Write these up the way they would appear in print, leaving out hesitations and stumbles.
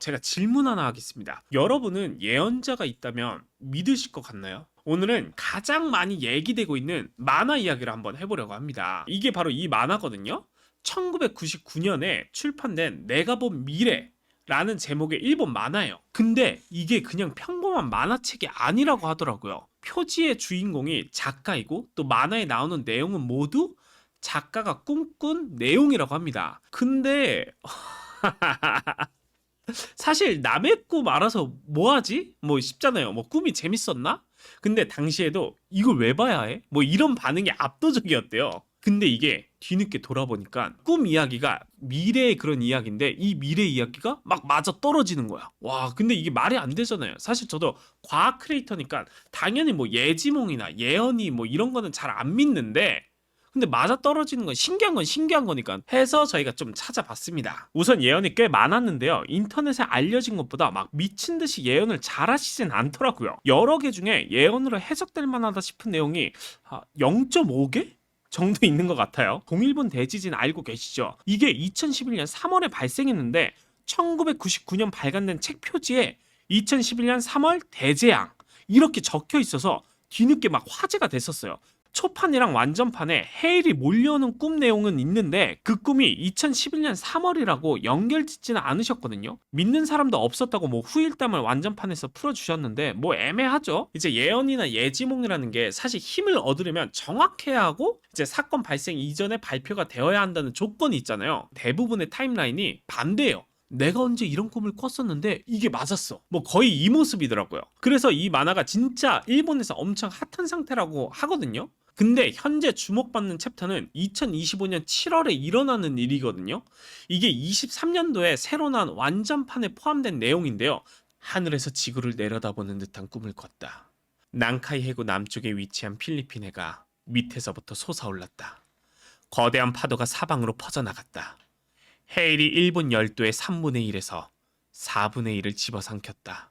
제가 질문 하나 하겠습니다. 여러분은 예언자가 있다면 믿으실 것 같나요? 오늘은 가장 많이 얘기되고 있는 만화 이야기를 한번 해보려고 합니다. 이게 바로 이 만화거든요. 1999년에 출판된 내가 본 미래라는 제목의 일본 만화예요. 근데 이게 그냥 평범한 만화책이 아니라고 하더라고요. 표지의 주인공이 작가이고 또 만화에 나오는 내용은 모두 작가가 꿈꾼 내용이라고 합니다. 근데 사실 남의 꿈 알아서 뭐 하지? 뭐 싶잖아요. 뭐 꿈이 재밌었나? 근데 당시에도 이걸 왜 봐야 해? 뭐 이런 반응이 압도적이었대요. 근데 이게 뒤늦게 돌아보니까 꿈 이야기가 미래의 그런 이야기인데 이 미래 이야기가 막 맞아 떨어지는 거야. 와, 근데 이게 말이 안 되잖아요. 사실 저도 과학 크리에이터니까 당연히 뭐 예지몽이나 예언이 뭐 이런 거는 잘 안 믿는데 근데 맞아떨어지는 건 신기한 거니까 해서 저희가 좀 찾아봤습니다. 우선 예언이 꽤 많았는데요. 인터넷에 알려진 것보다 막 미친 듯이 예언을 잘하시진 않더라고요. 여러 개 중에 예언으로 해석될 만하다 싶은 내용이 0.5개? 정도 있는 것 같아요. 동일본 대지진 알고 계시죠? 이게 2011년 3월에 발생했는데 1999년 발간된 책 표지에 2011년 3월 대재앙 이렇게 적혀 있어서 뒤늦게 막 화제가 됐었어요. 초판이랑 완전판에 해일이 몰려오는 꿈 내용은 있는데 그 꿈이 2011년 3월이라고 연결짓지는 않으셨거든요. 믿는 사람도 없었다고 뭐 후일담을 완전판에서 풀어주셨는데 뭐 애매하죠. 이제 예언이나 예지몽이라는 게 사실 힘을 얻으려면 정확해야 하고 이제 사건 발생 이전에 발표가 되어야 한다는 조건이 있잖아요. 대부분의 타임라인이 반대예요. 내가 언제 이런 꿈을 꿨었는데 이게 맞았어. 뭐 거의 이 모습이더라고요. 그래서 이 만화가 진짜 일본에서 엄청 핫한 상태라고 하거든요. 근데 현재 주목받는 챕터는 2025년 7월에 일어나는 일이거든요. 이게 23년도에 새로 난 완전판에 포함된 내용인데요. 하늘에서 지구를 내려다보는 듯한 꿈을 꿨다. 난카이 해구 남쪽에 위치한 필리핀 해가 밑에서부터 솟아올랐다. 거대한 파도가 사방으로 퍼져나갔다. 해일이 일본 열도의 3분의 1에서 4분의 1을 집어삼켰다.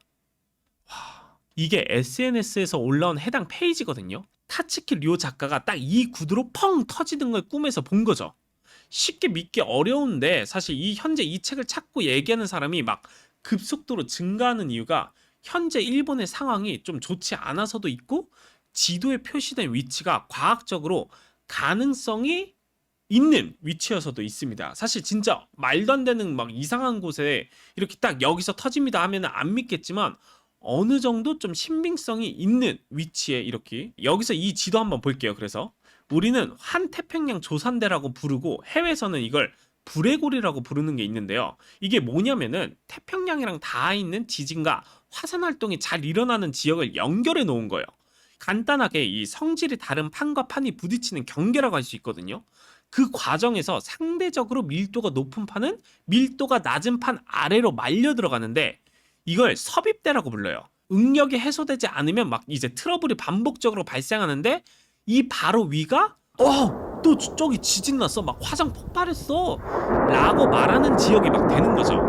이게 SNS에서 올라온 해당 페이지거든요. 타츠키 료 작가가 딱 이 구두로 펑 터지는 걸 꿈에서 본 거죠. 쉽게 믿기 어려운데 사실 이 현재 이 책을 찾고 얘기하는 사람이 막 급속도로 증가하는 이유가 현재 일본의 상황이 좀 좋지 않아서도 있고 지도에 표시된 위치가 과학적으로 가능성이 있는 위치여서도 있습니다. 사실 진짜 말도 안 되는 막 이상한 곳에 이렇게 딱 여기서 터집니다 하면 안 믿겠지만 어느 정도 좀 신빙성이 있는 위치에 이렇게 여기서 이 지도 한번 볼게요. 그래서 우리는 환태평양 조산대라고 부르고 해외에서는 이걸 불레골이라고 부르는 게 있는데요. 이게 뭐냐면은 태평양이랑 닿아 있는 지진과 화산 활동이 잘 일어나는 지역을 연결해 놓은 거예요. 간단하게 이 성질이 다른 판과 판이 부딪히는 경계라고 할 수 있거든요. 그 과정에서 상대적으로 밀도가 높은 판은 밀도가 낮은 판 아래로 말려 들어가는데 이걸 섭입대라고 불러요. 응력이 해소되지 않으면 막 이제 트러블이 반복적으로 발생하는데 이 바로 위가 또 저기 지진 났어 막 화상 폭발했어 라고 말하는 지역이 막 되는 거죠.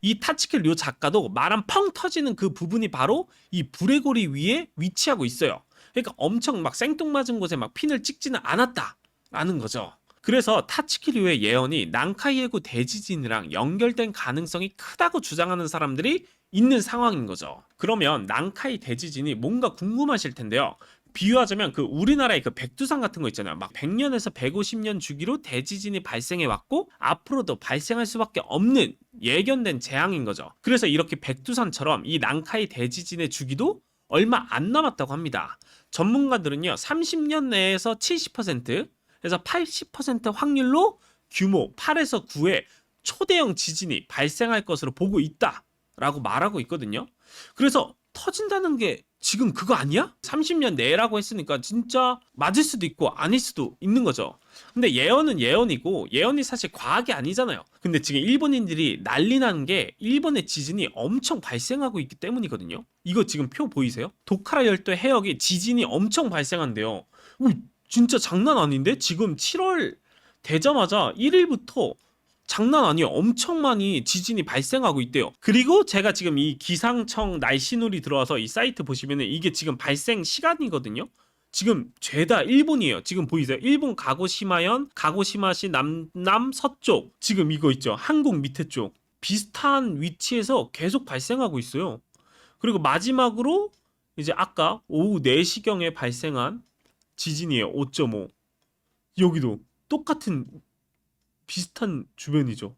이 타츠키 료 작가도 말한 펑 터지는 그 부분이 바로 이 불레고리 위에 위치하고 있어요. 그러니까 엄청 막 생뚱맞은 곳에 막 핀을 찍지는 않았다라는 거죠. 그래서 타츠키류의 예언이 난카이해구 대지진이랑 연결된 가능성이 크다고 주장하는 사람들이 있는 상황인 거죠. 그러면 난카이 대지진이 뭔가 궁금하실 텐데요. 비유하자면 그 우리나라의 그 백두산 같은 거 있잖아요. 막 100년에서 150년 주기로 대지진이 발생해 왔고 앞으로도 발생할 수밖에 없는 예견된 재앙인 거죠. 그래서 이렇게 백두산처럼 이 난카이 대지진의 주기도 얼마 안 남았다고 합니다. 전문가들은요. 30년 내에서 70%, 그래서 80% 확률로 규모 8에서 9의 초대형 지진이 발생할 것으로 보고 있다라고 말하고 있거든요. 그래서 터진다는 게 지금 그거 아니야? 30년 내라고 했으니까 진짜 맞을 수도 있고 아닐 수도 있는 거죠. 근데 예언은 예언이고 예언이 사실 과학이 아니잖아요. 근데 지금 일본인들이 난리 나는 게 일본의 지진이 엄청 발생하고 있기 때문이거든요. 이거 지금 표 보이세요? 도카라 열도 해역이 지진이 엄청 발생한대요. 진짜 장난 아닌데? 지금 7월 되자마자 1일부터 장난 아니에요. 엄청 많이 지진이 발생하고 있대요. 그리고 제가 지금 이 기상청 날씨놀이 들어와서 이 사이트 보시면은 이게 지금 발생 시간이거든요. 지금 죄다 일본이에요. 지금 보이세요? 일본 가고시마현, 가고시마시 남남 서쪽. 지금 이거 있죠. 한국 밑에 쪽. 비슷한 위치에서 계속 발생하고 있어요. 그리고 마지막으로 이제 아까 오후 4시경에 발생한 지진이에요. 5.5. 여기도 똑같은 비슷한 주변이죠.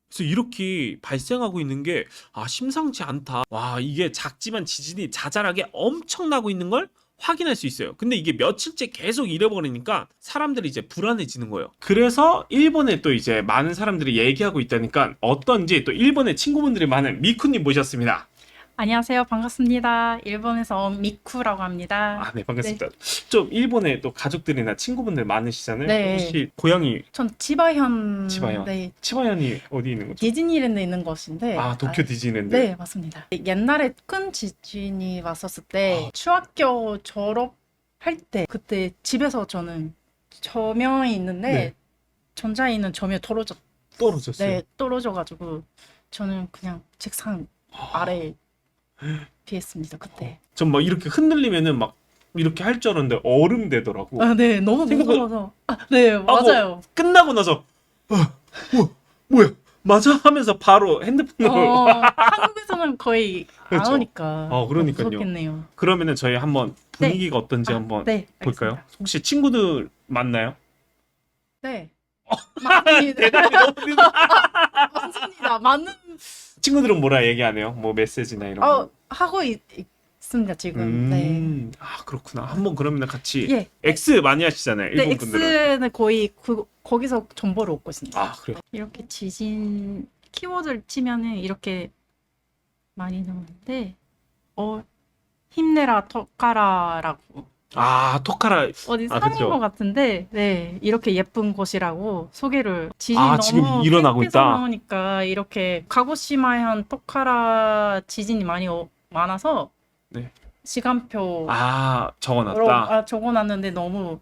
그래서 이렇게 발생하고 있는 게 심상치 않다. 와, 이게 작지만 지진이 자잘하게 엄청나고 있는 걸 확인할 수 있어요. 근데 이게 며칠째 계속 이래버리니까 사람들이 이제 불안해지는 거예요. 그래서 일본에 또 이제 많은 사람들이 얘기하고 있다니까 어떤지 또 일본의 친구분들이 많은 미쿠님 모셨습니다. 안녕하세요. 반갑습니다. 일본에서 온 미쿠라고 합니다. 네, 반갑습니다. 좀 일본에 또 가족들이나 친구분들 많으시잖아요. 네. 혹시 고향이 전 치바현. 치바현. 네. 치바현이 어디 있는 거죠? 디즈니랜드에 있는 곳인데. 도쿄 디즈니랜드. 네, 맞습니다. 옛날에 큰 지진이 왔었을 때 중학교 졸업할 때 그때 집에서 저는 저명이 있는데 네. 전자에 있는 저명이 떨어졌어요. 네, 떨어져가지고 저는 그냥 책상 아래에 피했습니다. 그때. 전 막 이렇게 흔들리면은 막 이렇게 할 줄 알았는데 얼음 되더라고. 네, 너무 무서워서. 네, 맞아요. 끝나고 나서 뭐야 맞아 하면서 바로 핸드폰으로. 한국에서는 거의 그렇죠. 안 오니까 그러니까요. 무섭겠네요. 그러면은 저희 한번 분위기가 어떤지 한번 네, 볼까요? 알겠습니다. 혹시 친구들 많나요? 네, 맞습니다. 대답이 너무 늦어. 맞습니다. 맞는 친구들은 뭐라 얘기 안 해요? 뭐 메시지나 이런 거. 하고 있습니다 지금. 네. 그렇구나. 한번 그러면 같이 예. X 많이 하시잖아요. 네, 일본 분들은. X는 거의 거기서 정보를 얻고 있습니다. 그래요. 이렇게 지진 키워드를 치면은 이렇게 많이 나오는데, 힘내라 토카라라고. 토카라. 어디 산인 그쵸. 것 같은데, 네, 이렇게 예쁜 곳이라고 소개를. 지진이 지금 너무 일어나고 계속해서 있다. 나오니까 이렇게 가고시마현 토카라 지진이 많아서 네. 시간표 적어놨다. 적어놨는데 너무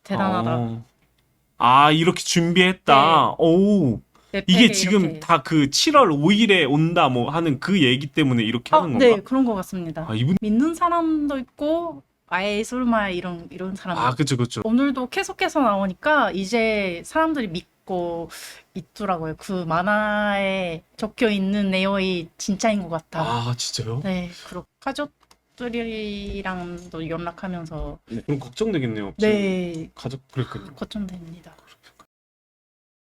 대단하다. 이렇게 준비했다. 오. 내 이게 팩에 지금 이렇게. 다 그 7월 5일에 온다 뭐 하는 그 얘기 때문에 이렇게 하는 건가? 네, 그런 것 같습니다. 이분. 믿는 사람도 있고 아예 설마 이런 사람도. 그쵸. 오늘도 계속해서 나오니까 이제 사람들이 믿고 있더라고요. 그 만화에 적혀 있는 내용이 진짜인 것 같아. 진짜요? 네, 그리고 가족들이랑도 연락하면서. 그럼 걱정되겠네요. 네, 가족 그랬군요. 걱정됩니다.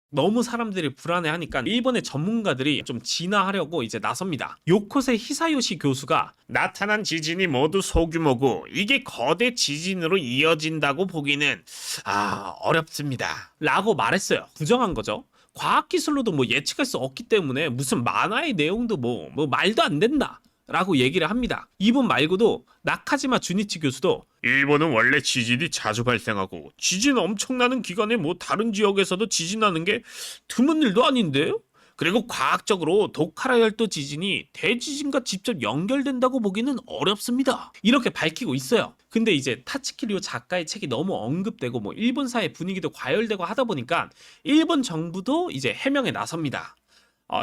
너무 사람들이 불안해하니까 일본의 전문가들이 좀 진화하려고 이제 나섭니다. 요코세 히사요시 교수가 나타난 지진이 모두 소규모고 이게 거대 지진으로 이어진다고 보기는 어렵습니다. 라고 말했어요. 부정한 거죠. 과학기술로도 뭐 예측할 수 없기 때문에 무슨 만화의 내용도 뭐 말도 안 된다. 라고 얘기를 합니다. 이분 말고도 나카지마 주니치 교수도 일본은 원래 지진이 자주 발생하고 지진 엄청나는 기간에 뭐 다른 지역에서도 지진하는 게 드문 일도 아닌데요? 그리고 과학적으로 도카라 열도 지진이 대지진과 직접 연결된다고 보기는 어렵습니다. 이렇게 밝히고 있어요. 근데 이제 타츠키리오 작가의 책이 너무 언급되고 뭐 일본 사회 분위기도 과열되고 하다 보니까 일본 정부도 이제 해명에 나섭니다.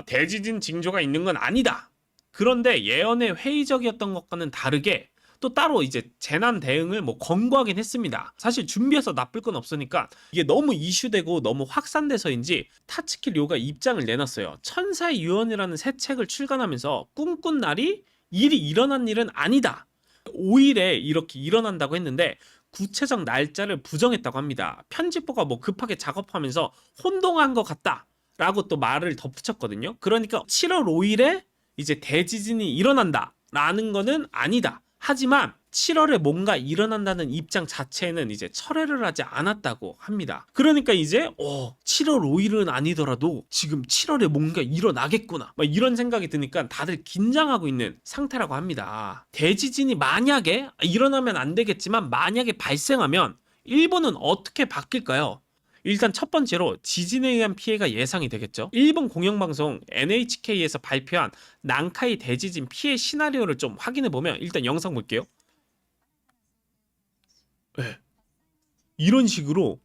대지진 징조가 있는 건 아니다. 그런데 예언에 회의적이었던 것과는 다르게 또 따로 이제 재난 대응을 뭐 권고하긴 했습니다. 사실 준비해서 나쁠 건 없으니까 이게 너무 이슈되고 너무 확산돼서인지 타츠키 료가 입장을 내놨어요. 천사의 유언이라는 새 책을 출간하면서 꿈꾼 날이 일이 일어난 일은 아니다. 5일에 이렇게 일어난다고 했는데 구체적 날짜를 부정했다고 합니다. 편집부가 뭐 급하게 작업하면서 혼동한 것 같다. 라고 또 말을 덧붙였거든요. 그러니까 7월 5일에 이제 대지진이 일어난다 라는 거는 아니다. 하지만 7월에 뭔가 일어난다는 입장 자체는 이제 철회를 하지 않았다고 합니다. 그러니까 이제 7월 5일은 아니더라도 지금 7월에 뭔가 일어나겠구나 막 이런 생각이 드니까 다들 긴장하고 있는 상태라고 합니다. 대지진이 만약에 일어나면 안 되겠지만 만약에 발생하면 일본은 어떻게 바뀔까요? 일단 첫 번째로 지진에 의한 피해가 예상이 되겠죠. 일본 공영방송 NHK에서 발표한 난카이 대지진 피해 시나리오를 좀 확인해보면 일단 영상 볼게요. 네. 이런 식으로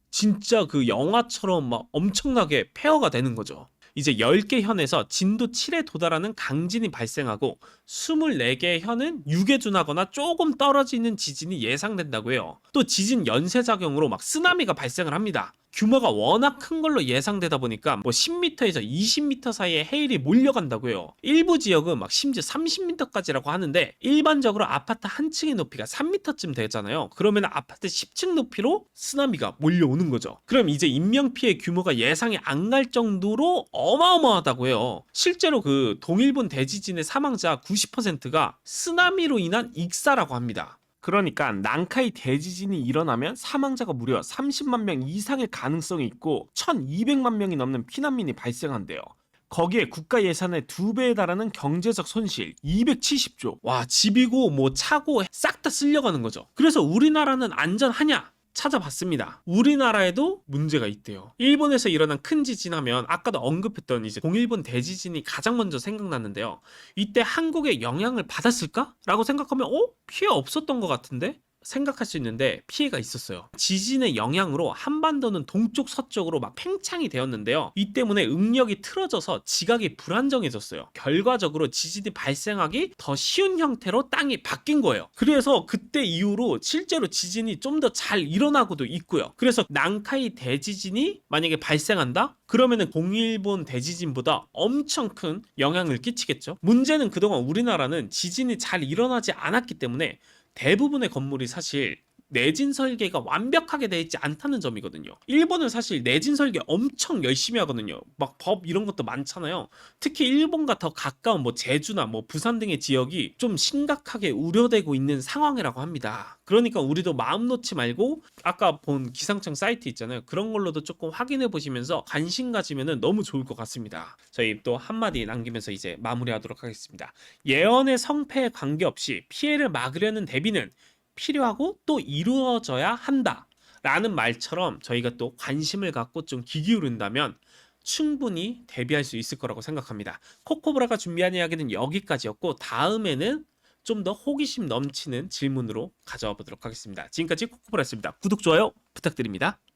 진짜 그 영화처럼 막 엄청나게 폐허가 되는 거죠. 이제 10개 현에서 진도 7에 도달하는 강진이 발생하고 24개의 현은 6에 준하거나 조금 떨어지는 지진이 예상된다고 해요. 또 지진 연쇄작용으로 막 쓰나미가 발생을 합니다. 규모가 워낙 큰 걸로 예상되다 보니까 뭐 10m에서 20m 사이에 해일이 몰려간다고요. 일부 지역은 막 심지어 30m까지라고 하는데 일반적으로 아파트 한 층의 높이가 3m쯤 되잖아요. 그러면 아파트 10층 높이로 쓰나미가 몰려오는 거죠. 그럼 이제 인명피해 규모가 예상이 안 갈 정도로 어마어마하다고 해요. 실제로 그 동일본 대지진의 사망자 90%가 쓰나미로 인한 익사라고 합니다. 그러니까 난카이 대지진이 일어나면 사망자가 무려 30만 명 이상의 가능성이 있고 1200만 명이 넘는 피난민이 발생한대요. 거기에 국가 예산의 2배에 달하는 경제적 손실 270조. 와, 집이고 뭐 차고 싹 다 쓸려가는 거죠. 그래서 우리나라는 안전하냐? 찾아봤습니다. 우리나라에도 문제가 있대요. 일본에서 일어난 큰 지진 하면 아까도 언급했던 이제 동일본 대지진이 가장 먼저 생각났는데요. 이때 한국에 영향을 받았을까? 라고 생각하면 피해 없었던 것 같은데? 생각할 수 있는데 피해가 있었어요. 지진의 영향으로 한반도는 동쪽 서쪽으로 막 팽창이 되었는데요. 이 때문에 응력이 틀어져서 지각이 불안정해졌어요. 결과적으로 지진이 발생하기 더 쉬운 형태로 땅이 바뀐 거예요. 그래서 그때 이후로 실제로 지진이 좀 더 잘 일어나고도 있고요. 그래서 난카이 대지진이 만약에 발생한다? 그러면은 동일본 대지진보다 엄청 큰 영향을 끼치겠죠. 문제는 그동안 우리나라는 지진이 잘 일어나지 않았기 때문에 대부분의 건물이 사실 내진 설계가 완벽하게 되어 있지 않다는 점이거든요. 일본은 사실 내진 설계 엄청 열심히 하거든요. 막 법 이런 것도 많잖아요. 특히 일본과 더 가까운 뭐 제주나 뭐 부산 등의 지역이 좀 심각하게 우려되고 있는 상황이라고 합니다. 그러니까 우리도 마음 놓지 말고 아까 본 기상청 사이트 있잖아요. 그런 걸로도 조금 확인해 보시면서 관심 가지면은 너무 좋을 것 같습니다. 저희 또 한마디 남기면서 이제 마무리하도록 하겠습니다. 예언의 성패에 관계없이 피해를 막으려는 대비는 필요하고 또 이루어져야 한다 라는 말처럼 저희가 또 관심을 갖고 좀 귀 기울인다면 충분히 대비할 수 있을 거라고 생각합니다. 코코브라가 준비한 이야기는 여기까지였고 다음에는 좀 더 호기심 넘치는 질문으로 가져와 보도록 하겠습니다. 지금까지 코코브라였습니다. 구독, 좋아요 부탁드립니다.